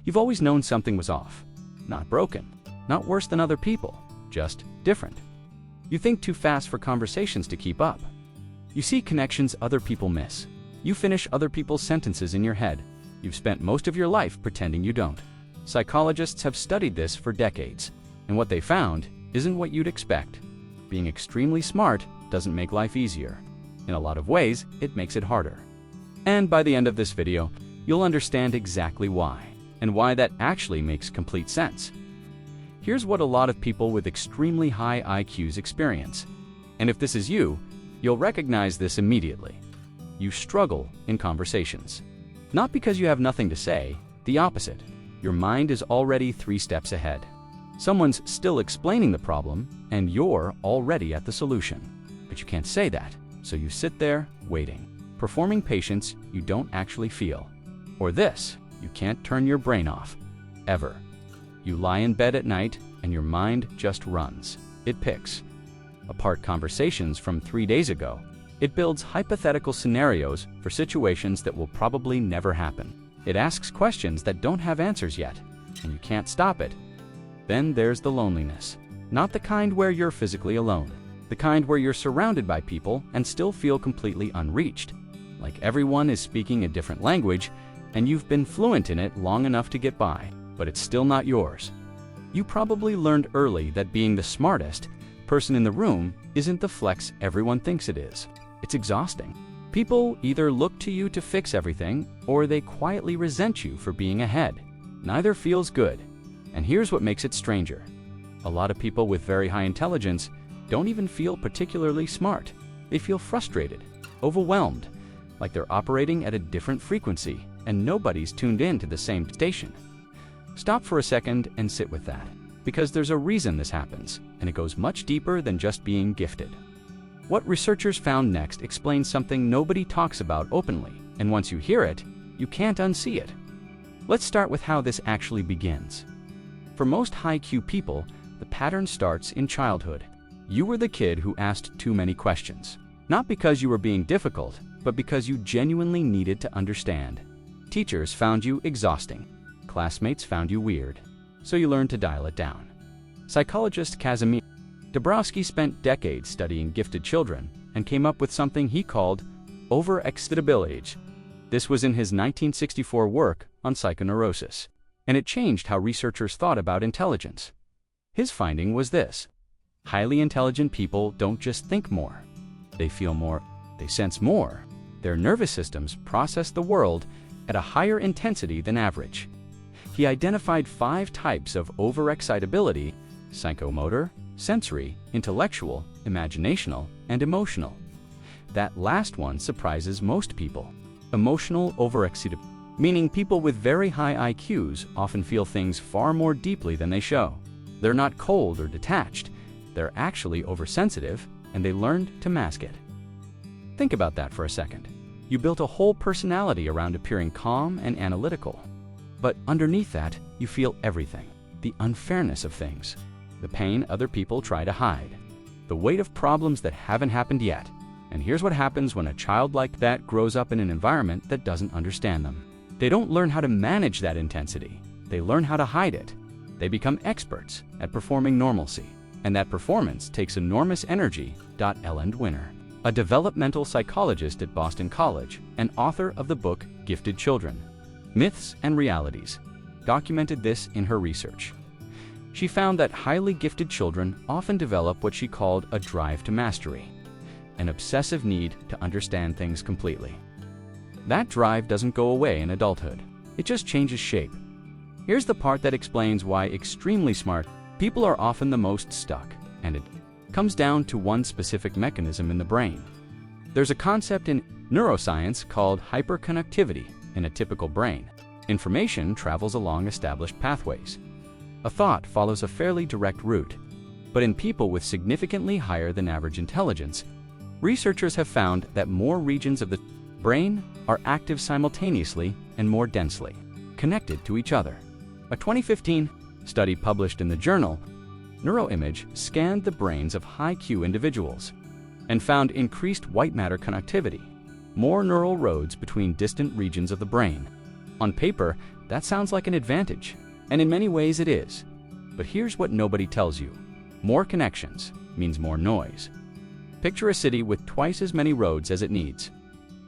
You've always known something was off. Not broken, not worse than other people, just different. You think too fast for conversations to keep up. You see connections other people miss. You finish other people's sentences in your head. You've spent most of your life pretending you don't. Psychologists have studied this for decades, and what they found isn't what you'd expect. Being extremely smart doesn't make life easier. In a lot of ways, it makes it harder. And by the end of this video, you'll understand exactly why, and why that actually makes complete sense. Here's what a lot of people with extremely high IQs experience. And if this is you, you'll recognize this immediately. You struggle in conversations. Not because you have nothing to say, the opposite. Your mind is already 3 steps ahead. Someone's still explaining the problem, and you're already at the solution. But you can't say that, so you sit there, waiting, performing patience you don't actually feel. Or this, you can't turn your brain off. Ever. You lie in bed at night, and your mind just runs. It picks apart conversations from 3 days ago. It builds hypothetical scenarios for situations that will probably never happen. It asks questions that don't have answers yet, and you can't stop it. Then there's the loneliness. Not the kind where you're physically alone. The kind where you're surrounded by people and still feel completely unreached. Like everyone is speaking a different language, and you've been fluent in it long enough to get by, but it's still not yours. You probably learned early that being the smartest person in the room isn't the flex everyone thinks it is. It's exhausting. People either look to you to fix everything, or they quietly resent you for being ahead. Neither feels good. And here's what makes it stranger. A lot of people with very high intelligence don't even feel particularly smart. They feel frustrated, overwhelmed, like they're operating at a different frequency, and nobody's tuned in to the same station. Stop for a second and sit with that, because there's a reason this happens, and it goes much deeper than just being gifted. What researchers found next explains something nobody talks about openly, and once you hear it, you can't unsee it. Let's start with how this actually begins. For most high-IQ people, the pattern starts in childhood. You were the kid who asked too many questions. Not because you were being difficult, but because you genuinely needed to understand. Teachers found you exhausting. Classmates found you weird. So you learned to dial it down. Psychologist Kazimierz Dabrowski spent decades studying gifted children and came up with something he called overexcitability. This was in his 1964 work on psychoneurosis, and it changed how researchers thought about intelligence. His finding was this: highly intelligent people don't just think more. They feel more, they sense more. Their nervous systems process the world at a higher intensity than average. He identified 5 types of overexcitability: psychomotor, sensory, intellectual, imaginational, and emotional. That last one surprises most people. Emotional overexcitability, meaning people with very high IQs often feel things far more deeply than they show. They're not cold or detached. They're actually oversensitive, and they learned to mask it. Think about that for a second. You built a whole personality around appearing calm and analytical. But underneath that, you feel everything. The unfairness of things. The pain other people try to hide. The weight of problems that haven't happened yet. And here's what happens when a child like that grows up in an environment that doesn't understand them. They don't learn how to manage that intensity. They learn how to hide it. They become experts at performing normalcy. And that performance takes enormous energy. Ellen Winner, a developmental psychologist at Boston College and author of the book Gifted Children, Myths and Realities, documented this in her research. She found that highly gifted children often develop what she called a drive to mastery, an obsessive need to understand things completely. That drive doesn't go away in adulthood. It just changes shape. Here's the part that explains why extremely smart people are often the most stuck, and it comes down to one specific mechanism in the brain. There's a concept in neuroscience called hyperconnectivity in a typical brain. Information travels along established pathways. A thought follows a fairly direct route. But in people with significantly higher than average intelligence, researchers have found that more regions of the brain are active simultaneously and more densely connected to each other. A 2015 study published in the journal Neuroimage scanned the brains of high-IQ individuals and found increased white matter connectivity, more neural roads between distant regions of the brain. On paper, That sounds like an advantage, and in many ways it is. But here's what nobody tells you. More connections means more noise. Picture a city with twice as many roads as it needs.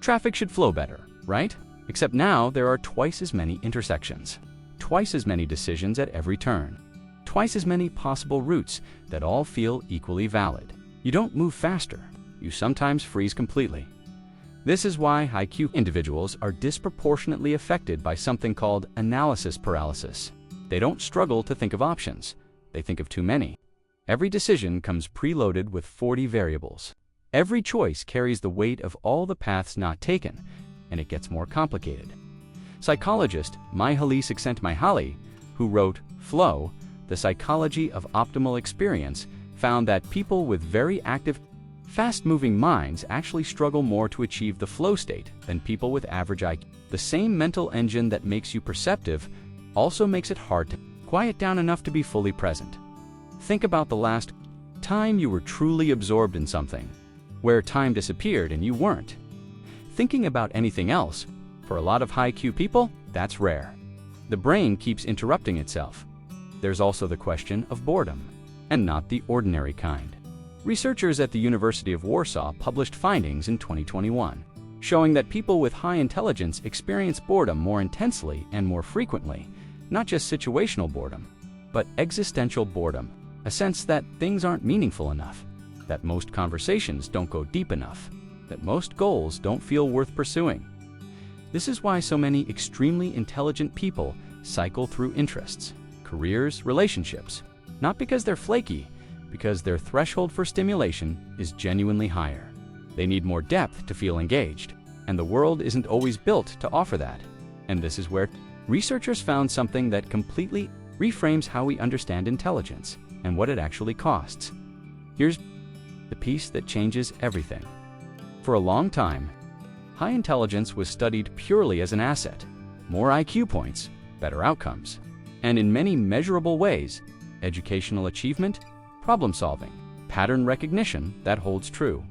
Traffic should flow better, right? Except now there are twice as many intersections, twice as many decisions at every turn, twice as many possible routes that all feel equally valid. You don't move faster, you sometimes freeze completely. This is why high-IQ individuals are disproportionately affected by something called analysis paralysis. They don't struggle to think of options, they think of too many. Every decision comes preloaded with 40 variables. Every choice carries the weight of all the paths not taken, and it gets more complicated. Psychologist Mihaly Csikszentmihalyi, who wrote Flow, The Psychology of Optimal Experience, found that people with very active, fast-moving minds actually struggle more to achieve the flow state than people with average IQ. The same mental engine that makes you perceptive also makes it hard to quiet down enough to be fully present. Think about the last time you were truly absorbed in something, where time disappeared and you weren't. Thinking about anything else, for a lot of high-IQ people, that's rare. The brain keeps interrupting itself. There's also the question of boredom, and not the ordinary kind. Researchers at the University of Warsaw published findings in 2021, showing that people with high intelligence experience boredom more intensely and more frequently, not just situational boredom, but existential boredom, a sense that things aren't meaningful enough, that most conversations don't go deep enough, that most goals don't feel worth pursuing. This is why so many extremely intelligent people cycle through interests, careers, relationships, not because they're flaky, because their threshold for stimulation is genuinely higher. They need more depth to feel engaged, and the world isn't always built to offer that. And this is where researchers found something that completely reframes how we understand intelligence and what it actually costs. Here's the piece that changes everything. For a long time, high intelligence was studied purely as an asset. More IQ points, better outcomes. And in many measurable ways, educational achievement, problem solving, pattern recognition, that holds true.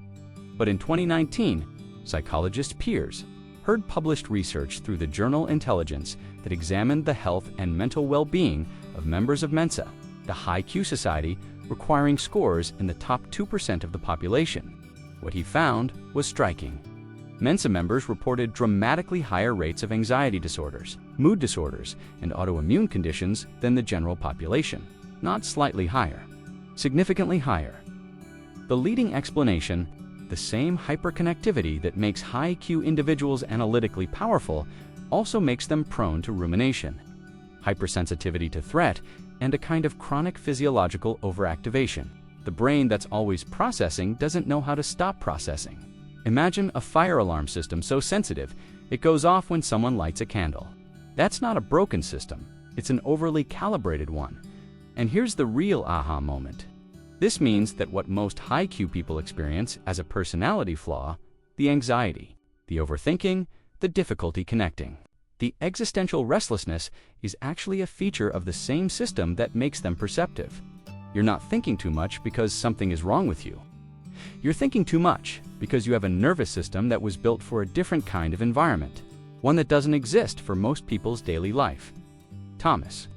But in 2019, psychologist peers heard published research through the journal Intelligence that examined the health and mental well-being of members of Mensa, the high-IQ society requiring scores in the top 2% of the population. What he found was striking. Mensa members reported dramatically higher rates of anxiety disorders, mood disorders, and autoimmune conditions than the general population. Not slightly higher, significantly higher. The leading explanation, the same hyperconnectivity that makes high-IQ individuals analytically powerful, also makes them prone to rumination, hypersensitivity to threat, and a kind of chronic physiological overactivation. The brain that's always processing doesn't know how to stop processing. Imagine a fire alarm system so sensitive it goes off when someone lights a candle. That's not a broken system, it's an overly calibrated one. And here's the real aha moment. This means that what most high-IQ people experience as a personality flaw, the anxiety, the overthinking, the difficulty connecting, the existential restlessness, is actually a feature of the same system that makes them perceptive. You're not thinking too much because something is wrong with you. You're thinking too much because you have a nervous system that was built for a different kind of environment, one that doesn't exist for most people's daily life. Thomas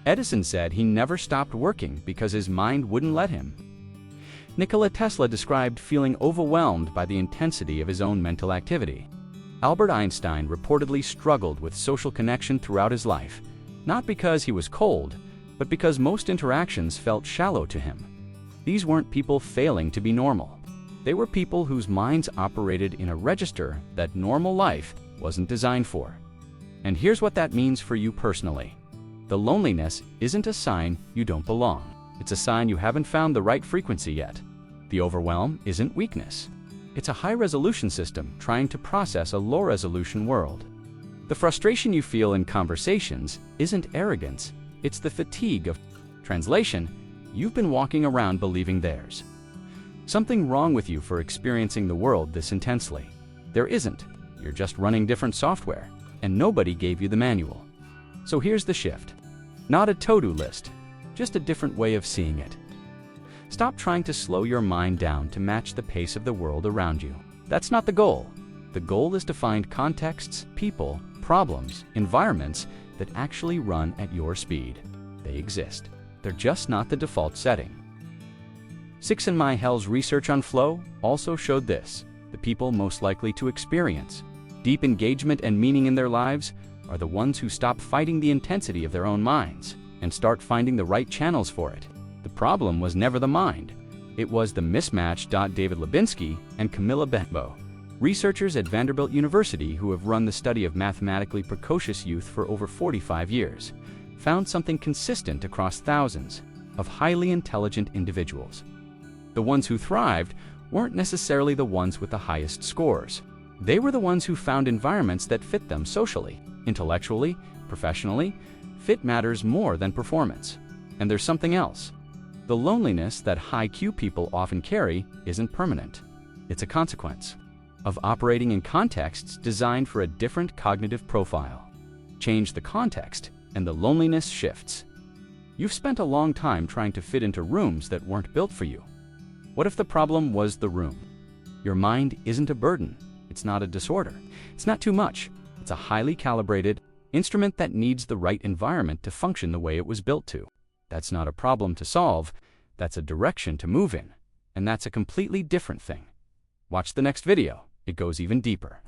Edison said he never stopped working because his mind wouldn't let him. Nikola Tesla described feeling overwhelmed by the intensity of his own mental activity. Albert Einstein reportedly struggled with social connection throughout his life, not because he was cold, but because most interactions felt shallow to him. These weren't people failing to be normal. They were people whose minds operated in a register that normal life wasn't designed for. And here's what that means for you personally. The loneliness isn't a sign you don't belong. It's a sign you haven't found the right frequency yet. The overwhelm isn't weakness. It's a high-resolution system trying to process a low-resolution world. The frustration you feel in conversations isn't arrogance, it's the fatigue of translation. You've been walking around believing there's something wrong with you for experiencing the world this intensely. There isn't. You're just running different software, and nobody gave you the manual. So here's the shift. Not a to-do list, just a different way of seeing it. Stop trying to slow your mind down to match the pace of the world around you. That's not the goal. The goal is to find contexts, people, problems, environments that actually run at your speed. They exist. They're just not the default setting. 6 in My Hell's research on flow also showed this. The people most likely to experience deep engagement and meaning in their lives are the ones who stop fighting the intensity of their own minds and start finding the right channels for it. The problem was never the mind. It was the mismatch. David Lubinsky and Camilla Benbow, researchers at Vanderbilt University who have run the study of mathematically precocious youth for over 45 years, found something consistent across thousands of highly intelligent individuals. The ones who thrived weren't necessarily the ones with the highest scores. They were the ones who found environments that fit them socially, intellectually, professionally. Fit matters more than performance. And there's something else. The loneliness that high-Q people often carry isn't permanent. It's a consequence of operating in contexts designed for a different cognitive profile. Change the context, and the loneliness shifts. You've spent a long time trying to fit into rooms that weren't built for you. What if the problem was the room? Your mind isn't a burden. It's not a disorder. It's not too much. It's a highly calibrated instrument that needs the right environment to function the way it was built to. That's not a problem to solve. That's a direction to move in. And that's a completely different thing. Watch the next video. It goes even deeper.